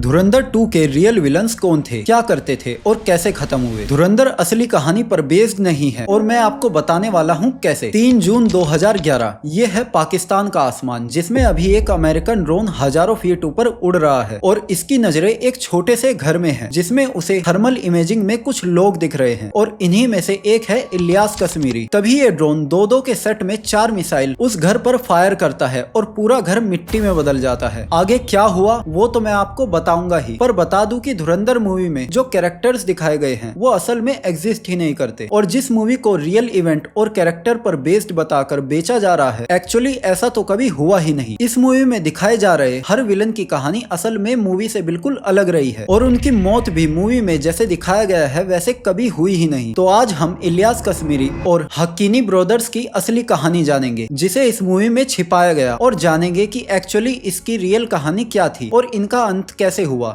धुरंधर 2 के real villains कौन थे, क्या करते थे और कैसे खत्म हुए। धुरंधर असली कहानी पर बेस्ड नहीं है और मैं आपको बताने वाला हूँ कैसे। 3 जून 2011 ये है पाकिस्तान का आसमान, जिसमें अभी एक अमेरिकन ड्रोन हजारों फीट ऊपर उड़ रहा है और इसकी नजरें एक छोटे से घर में है, जिसमें उसे थर्मल इमेजिंग में कुछ लोग दिख रहे हैं और इन्हीं में से एक है इलियास कश्मीरी। तभी ये ड्रोन 2-2 के सेट में 4 मिसाइल उस घर पर फायर करता है और पूरा घर मिट्टी में बदल जाता है। आगे क्या हुआ वो तो मैं आपको बताऊंगा ही, पर बता दूं कि धुरंधर मूवी में जो कैरेक्टर्स दिखाए गए हैं वो असल में एग्जिस्ट ही नहीं करते और जिस मूवी को रियल इवेंट और कैरेक्टर पर बेस्ड बताकर बेचा जा रहा है, एक्चुअली ऐसा तो कभी हुआ ही नहीं। इस मूवी में दिखाए जा रहे हर विलन की कहानी असल में मूवी से बिल्कुल अलग रही है और उनकी मौत भी मूवी में जैसे दिखाया गया है वैसे कभी हुई ही नहीं। तो आज हम इलियास कश्मीरी और हक्कीनी ब्रदर्स की असली कहानी जानेंगे, जिसे इस मूवी में छिपाया गया, और जानेंगे कि एक्चुअली इसकी रियल कहानी क्या थी और इनका अंत कैसे हुआ।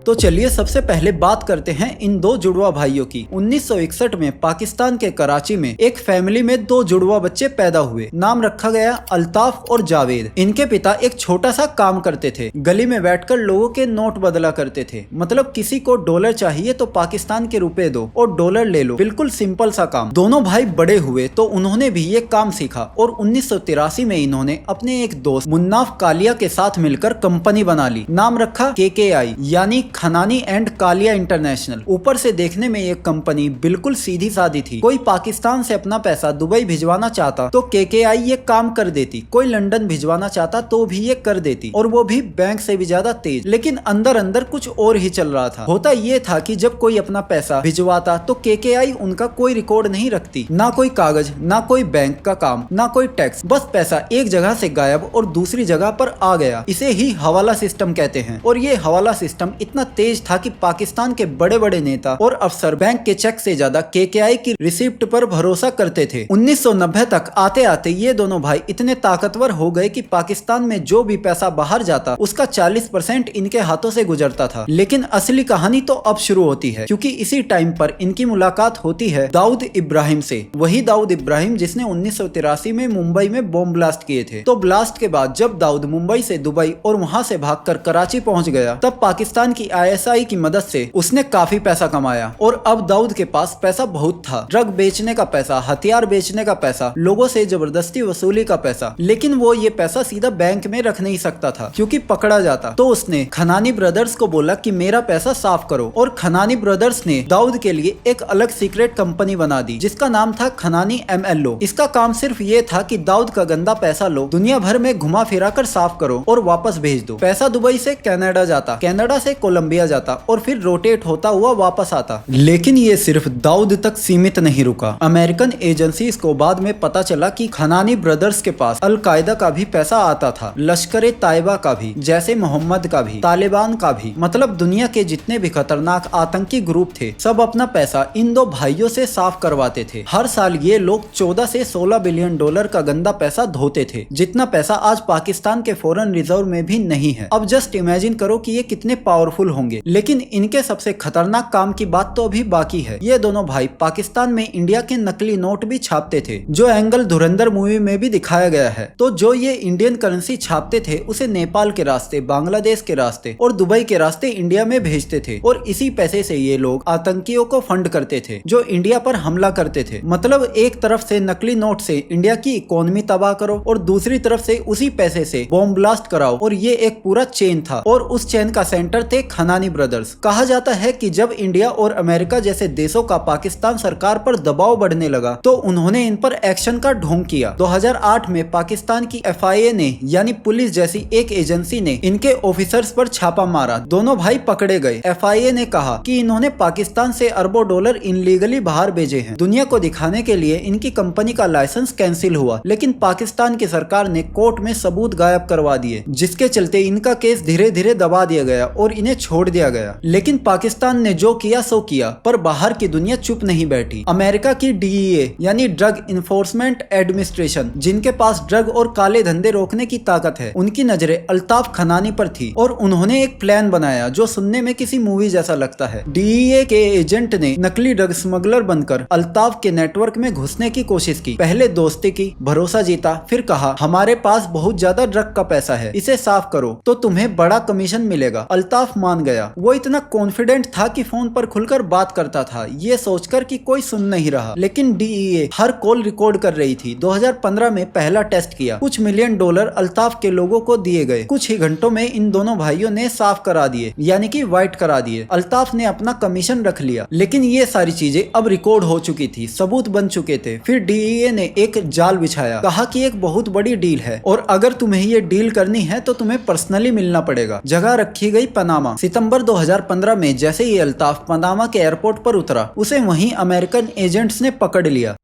तो चलिए सबसे पहले बात करते हैं इन 2 जुड़वा भाइयों की। 1961 में पाकिस्तान के कराची में एक फैमिली में 2 जुड़वा बच्चे पैदा हुए। नाम रखा गया अल्ताफ और जावेद। इनके पिता एक छोटा सा काम करते थे, गली में बैठकर लोगों के नोट बदला करते थे। मतलब किसी को डॉलर चाहिए तो पाकिस्तान के रुपए दो और डॉलर ले लो, बिल्कुल सिंपल सा काम। दोनों भाई बड़े हुए तो उन्होंने भी ये काम सीखा और 1983 में इन्होंने अपने एक दोस्त मुन्नाफ कालिया के साथ मिलकर कंपनी बना ली। नाम रखा KKI यानी खनानी एंड कालिया इंटरनेशनल। ऊपर से देखने में ये कंपनी बिल्कुल सीधी सादी थी। कोई पाकिस्तान से अपना पैसा दुबई भिजवाना चाहता तो KKI ये काम कर देती, कोई लंदन भिजवाना चाहता तो भी ये कर देती, और वो भी बैंक से भी ज्यादा तेज। लेकिन अंदर अंदर कुछ और ही चल रहा था। होता ये था कि जब कोई अपना पैसा भिजवाता तो KKI उनका कोई रिकॉर्ड नहीं रखती, ना कोई कागज, ना कोई बैंक का काम, ना कोई टैक्स। बस पैसा एक जगह से गायब और दूसरी जगह पर आ गया। इसे ही हवाला सिस्टम कहते हैं। और ये हवाला सिस्टम इतना तेज था कि पाकिस्तान के बड़े बड़े नेता और अफसर बैंक के चेक से ज्यादा KKI की रिसिप्ट पर भरोसा करते थे। 1990 तक आते आते ये दोनों भाई इतने ताकतवर हो गए कि पाकिस्तान में जो भी पैसा बाहर जाता उसका 40% इनके हाथों से गुजरता था। लेकिन असली कहानी तो अब शुरू होती है, क्योंकि इसी टाइम पर इनकी मुलाकात होती है दाऊद इब्राहिम से। वही दाऊद इब्राहिम जिसने 1983 में मुंबई में बॉम्ब ब्लास्ट किए थे। तो ब्लास्ट के बाद जब दाऊद मुंबई से दुबई और वहां से भागकर कराची पहुंच गया, तब पाकिस्तान की ISI की मदद से उसने काफी पैसा कमाया और अब दाऊद के पास पैसा बहुत था। ड्रग बेचने का पैसा, हथियार बेचने का पैसा, लोगों से जबरदस्ती वसूली का पैसा। लेकिन वो ये पैसा सीधा बैंक में रख नहीं सकता था क्योंकि पकड़ा जाता। तो उसने खनानी ब्रदर्स को बोला कि मेरा पैसा साफ करो, और खनानी ब्रदर्स ने दाऊद के लिए एक अलग सीक्रेट कंपनी बना दी जिसका नाम था खनानी MLO। इसका काम सिर्फ ये था कि दाऊद का गंदा पैसा लो, दुनिया भर में घुमा फिरा कर साफ करो और वापस भेज दो। पैसा दुबई से कनाडा जाता, कनाडा से कोलंबिया जाता और फिर रोटेट होता हुआ वापस आता। लेकिन ये सिर्फ दाऊद तक सीमित नहीं रुका। अमेरिकन एजेंसीज को बाद में पता चला कि खनानी ब्रदर्स के पास अल-कायदा का भी पैसा आता था, लश्कर ताइबा का भी, जैसे मोहम्मद का भी, तालिबान का भी। मतलब दुनिया के जितने भी खतरनाक आतंकी ग्रुप थे सब अपना पैसा इन 2 भाइयों से साफ करवाते थे। हर साल ये लोग 14 से 16 बिलियन डॉलर का गंदा पैसा धोते थे, जितना पैसा आज पाकिस्तान के फॉरेन रिजर्व में भी नहीं है। अब जस्ट इमेजिन करो कि ये कितने पावरफुल होंगे। लेकिन इनके सबसे खतरनाक काम की बात तो अभी बाकी है। ये दोनों भाई पाकिस्तान में इंडिया के नकली नोट भी छापते थे, जो एंगल धुरंधर मूवी में भी दिखाया गया है। तो जो ये इंडियन करेंसी छापते थे उसे नेपाल के रास्ते, बांग्लादेश के रास्ते और दुबई के रास्ते इंडिया में भेजते थे, और इसी पैसे से ये लोग आतंकियों को फंड करते थे जो इंडिया पर हमला करते थे। मतलब एक तरफ से नकली नोट से इंडिया की इकोनॉमी तबाह करो और दूसरी तरफ से उसी पैसे से बॉम्ब ब्लास्ट कराओ, और ये एक पूरा चेन था। और उस चेन का सेंटर थे खनानी ब्रदर्स। कहा जाता है कि जब इंडिया और अमेरिका जैसे देशों का पाकिस्तान सरकार पर दबाव बढ़ने लगा तो उन्होंने इन पर एक्शन का ढोंग किया। 2008 में पाकिस्तान की FIA ने यानी पुलिस जैसी एक एजेंसी ने इनके ऑफिसर्स पर छापा मारा। दोनों भाई पकड़े गए। FIA ने कहा कि इन्होंने पाकिस्तान से अरबों डॉलर इनलीगली बाहर भेजे हैं। दुनिया को दिखाने के लिए इनकी कंपनी का लाइसेंस कैंसिल हुआ, लेकिन पाकिस्तान की सरकार ने कोर्ट में सबूत गायब करवा दिए, जिसके चलते इनका केस धीरे धीरे दबा दिया गया और इन्हें छोड़ दिया गया। लेकिन पाकिस्तान ने जो किया सो किया, पर बाहर की दुनिया चुप नहीं बैठी। अमेरिका की DEA यानी ड्रग इन्फोर्समेंट एडमिनिस्ट्रेशन, जिनके पास ड्रग और काले धंधे रोकने की ताकत है, उनकी नजरें अल्ताफ खनानी पर थी और उन्होंने एक प्लान बनाया जो सुनने में किसी मूवी जैसा लगता है। DEA के एजेंट ने नकली ड्रग स्मगलर बनकर अल्ताफ के नेटवर्क में घुसने की कोशिश की। पहले दोस्ती की, भरोसा जीता, फिर कहा हमारे पास बहुत ज्यादा ड्रग का पैसा है, इसे साफ करो तो तुम्हें बड़ा कमीशन मिलेगा। अल्ताफ मान गया। वो इतना कॉन्फिडेंट था कि फोन पर खुलकर बात करता था, ये सोचकर कि कोई सुन नहीं रहा। लेकिन DEA हर कॉल रिकॉर्ड कर रही थी। 2015 में पहला टेस्ट किया। कुछ $1 मिलियन अल्ताफ के लोगों को दिए गए। कुछ ही घंटों में इन दोनों भाइयों ने साफ करा दिए, यानी कि वाइट करा दिए। अल्ताफ ने अपना कमीशन रख लिया। लेकिन ये सारी चीजें अब रिकॉर्ड हो चुकी थी, सबूत बन चुके थे। फिर DEA ने एक जाल बिछाया, कहा कि एक बहुत बड़ी डील है और अगर तुम्हें ये डील करनी है तो तुम्हें पर्सनली मिलना पड़ेगा। जगह रखी गई पनामा। सितंबर 2015 में जैसे ही अल्ताफ पनामा के एयरपोर्ट पर उतरा, उसे वहीं अमेरिकन एजेंट्स ने पकड़ लिया।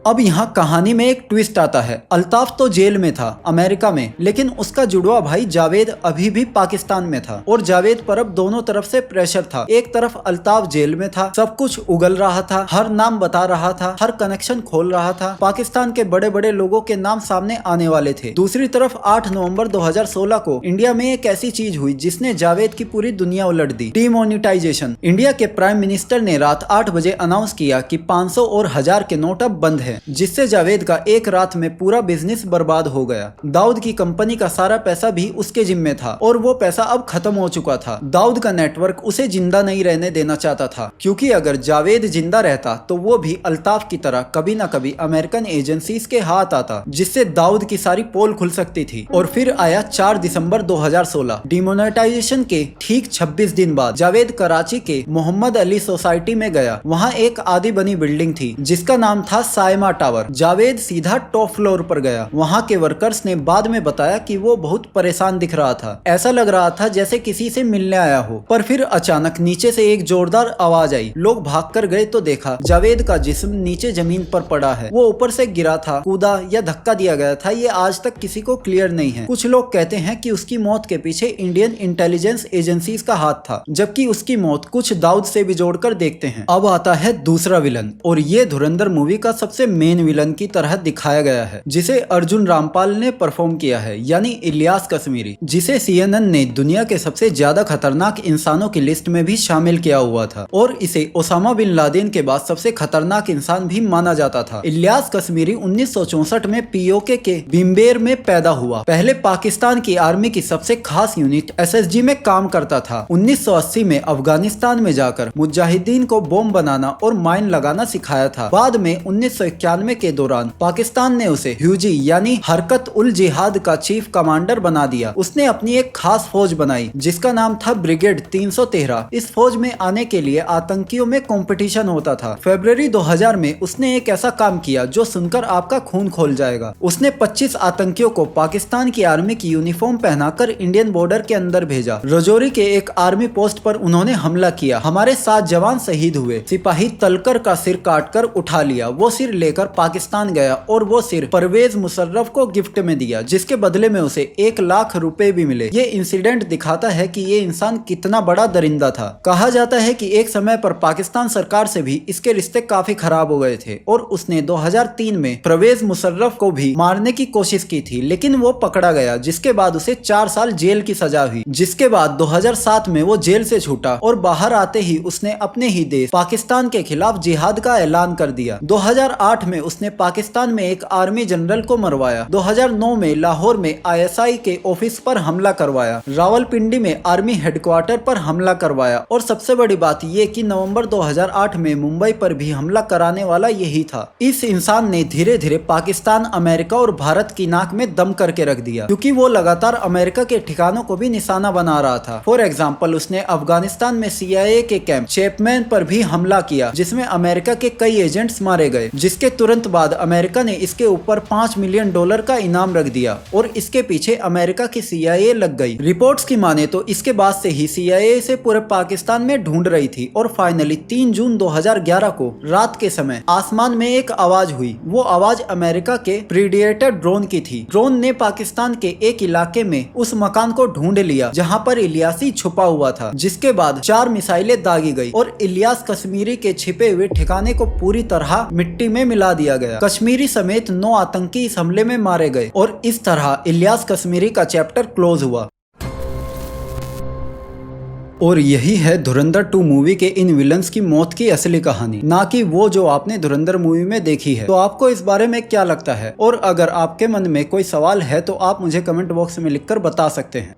अब यहाँ कहानी में एक ट्विस्ट आता है। अल्ताफ तो जेल में था अमेरिका में, लेकिन उसका जुड़वा भाई जावेद अभी भी पाकिस्तान में था और जावेद पर अब दोनों तरफ से प्रेशर था। एक तरफ अल्ताफ जेल में था, सब कुछ उगल रहा था, हर नाम बता रहा था, हर कनेक्शन खोल रहा था, पाकिस्तान के बड़े बड़े लोगों के नाम सामने आने वाले थे। दूसरी तरफ 8 नवंबर 2016 को इंडिया में एक ऐसी चीज हुई जिसने जावेद की पूरी दुनिया उलट दी। डीमोनेटाइजेशन। इंडिया के प्राइम मिनिस्टर ने रात 8 बजे अनाउंस किया कि 500 और 1000 के नोट अब बंद है, जिससे जावेद का एक रात में पूरा बिजनेस बर्बाद हो गया। दाऊद की कंपनी का सारा पैसा भी उसके जिम्मे था और वो पैसा अब खत्म हो चुका था। दाऊद का नेटवर्क उसे जिंदा नहीं रहने देना चाहता था, क्योंकि अगर जावेद जिंदा रहता तो वो भी अल्ताफ की तरह कभी ना कभी अमेरिकन एजेंसीज के हाथ आता, जिससे दाऊद की सारी पोल खुल सकती थी। और फिर आया 4 दिसंबर 2016। डिमोनेटाइजेशन के ठीक 26 दिन बाद जावेद कराची के मोहम्मद अली सोसाइटी में गया। वहाँ एक आधी बनी बिल्डिंग थी जिसका नाम था साइमा टावर। जावेद सीधा टॉप फ्लोर पर गया। वहाँ के वर्कर्स ने बाद में बताया कि वो बहुत परेशान दिख रहा था, ऐसा लग रहा था जैसे किसी से मिलने आया हो। पर फिर अचानक नीचे से एक जोरदार आवाज आई। लोग भागकर गए तो देखा जावेद का जिस्म नीचे जमीन पर पड़ा है। वो ऊपर से गिरा था, कूदा या धक्का दिया गया था, ये आज तक किसी को क्लियर नहीं है। कुछ लोग कहते हैं कि उसकी मौत के पीछे इंडियन इंटेलिजेंस एजेंसीज का हाथ था, जबकि उसकी मौत कुछ दाऊद से भी जोड़कर देखते हैं। अब आता है दूसरा विलन, और ये धुरंधर मूवी का सबसे मेन विलन की तरह दिखाया गया है, जिसे अर्जुन रामपाल ने परफॉर्म किया है, यानी इलियास कश्मीरी, जिसे CNN ने दुनिया के सबसे ज्यादा खतरनाक इंसानों की लिस्ट में भी शामिल किया हुआ था और इसे ओसामा बिन लादेन के बाद सबसे खतरनाक इंसान भी माना जाता था। इलियास कश्मीरी 1964 में POK के बिम्बेर में पैदा हुआ। पहले पाकिस्तान की आर्मी की सबसे खास यूनिट SSG में काम करता था। 1980 में अफगानिस्तान में जाकर मुजाहिदीन को बम बनाना और माइन लगाना सिखाया था। बाद में 1991 के दौरान पाकिस्तान ने उसे ह्यूजी यानी हरकत उल जिहाद का चीफ कमांडर बना दिया। उसने अपनी एक खास फौज बनाई जिसका नाम था ब्रिगेड 313। इस फौज में आने के लिए आतंकियों में कंपटीशन होता था। फरवरी 2000 में उसने एक ऐसा काम किया जो सुनकर आपका खून खोल जाएगा। उसने 25 आतंकियों को पाकिस्तान की आर्मी की यूनिफॉर्म पहनाकर इंडियन बॉर्डर के अंदर भेजा। रजौरी के एक आर्मी पोस्ट पर उन्होंने हमला किया। हमारे 7 जवान शहीद हुए। सिपाही तलकर का सिर काटकर उठा लिया। वो सिर लेकर पाकिस्तान गया और वो सिर परवेज मुशर्रफ को गिफ्ट में दिया, जिसके बदले में उसे 1 लाख रुपए भी मिले। ये इंसिडेंट दिखाता है कि ये इंसान कितना बड़ा दरिंदा था। कहा जाता है कि एक समय पर पाकिस्तान सरकार से भी इसके रिश्ते काफी खराब हो गए थे और उसने 2003 में परवेज मुशर्रफ को भी मारने की कोशिश की थी, लेकिन वो पकड़ा गया, जिसके बाद उसे 4 साल जेल की सजा हुई। जिसके बाद 2007 में वो जेल से छूटा और बाहर आते ही उसने अपने ही देश पाकिस्तान के खिलाफ जिहाद का ऐलान कर दिया। 2008 में उसने पाकिस्तान में एक आर्मी जनरल को मरवाया। 2009 में लाहौर में ISI के ऑफिस पर हमला करवाया। रावलपिंडी में आर्मी हेडक्वार्टर पर हमला करवाया और सबसे बड़ी बात ये कि नवंबर 2008 में मुंबई पर भी हमला कराने वाला यही था। इस इंसान ने धीरे धीरे पाकिस्तान, अमेरिका और भारत की नाक में दम करके रख दिया, क्योंकि वो लगातार अमेरिका के ठिकानों को भी निशाना बना रहा था। फॉर एग्जाम्पल, उसने अफगानिस्तान में CIA के कैंप चैपमैन पर भी हमला किया, जिसमें अमेरिका के कई एजेंट्स मारे गए, जिसके इसके तुरंत बाद अमेरिका ने इसके ऊपर $5 मिलियन का इनाम रख दिया और इसके पीछे अमेरिका की CIA लग गई। रिपोर्ट्स की माने तो इसके बाद से ही CIA से पूरे पाकिस्तान में ढूंढ रही थी और फाइनली 3 जून 2011 को रात के समय आसमान में एक आवाज हुई। वो आवाज अमेरिका के प्रीडिएटर ड्रोन की थी। ड्रोन ने पाकिस्तान के एक इलाके में उस मकान को ढूंढ लिया जहां पर इलियासी छुपा हुआ था, जिसके बाद 4 मिसाइलें दागी गई और इलियास कश्मीरी के छिपे हुए ठिकाने को पूरी तरह मिट्टी में मिला दिया गया। कश्मीरी समेत 9 आतंकी इस हमले में मारे गए और इस तरह इलियास कश्मीरी का चैप्टर क्लोज हुआ। और यही है धुरंधर 2 मूवी के इन विलन्स की मौत की असली कहानी, ना कि वो जो आपने धुरंधर मूवी में देखी है। तो आपको इस बारे में क्या लगता है? और अगर आपके मन में कोई सवाल है तो आप मुझे कमेंट बॉक्स में लिखकर बता सकते हैं।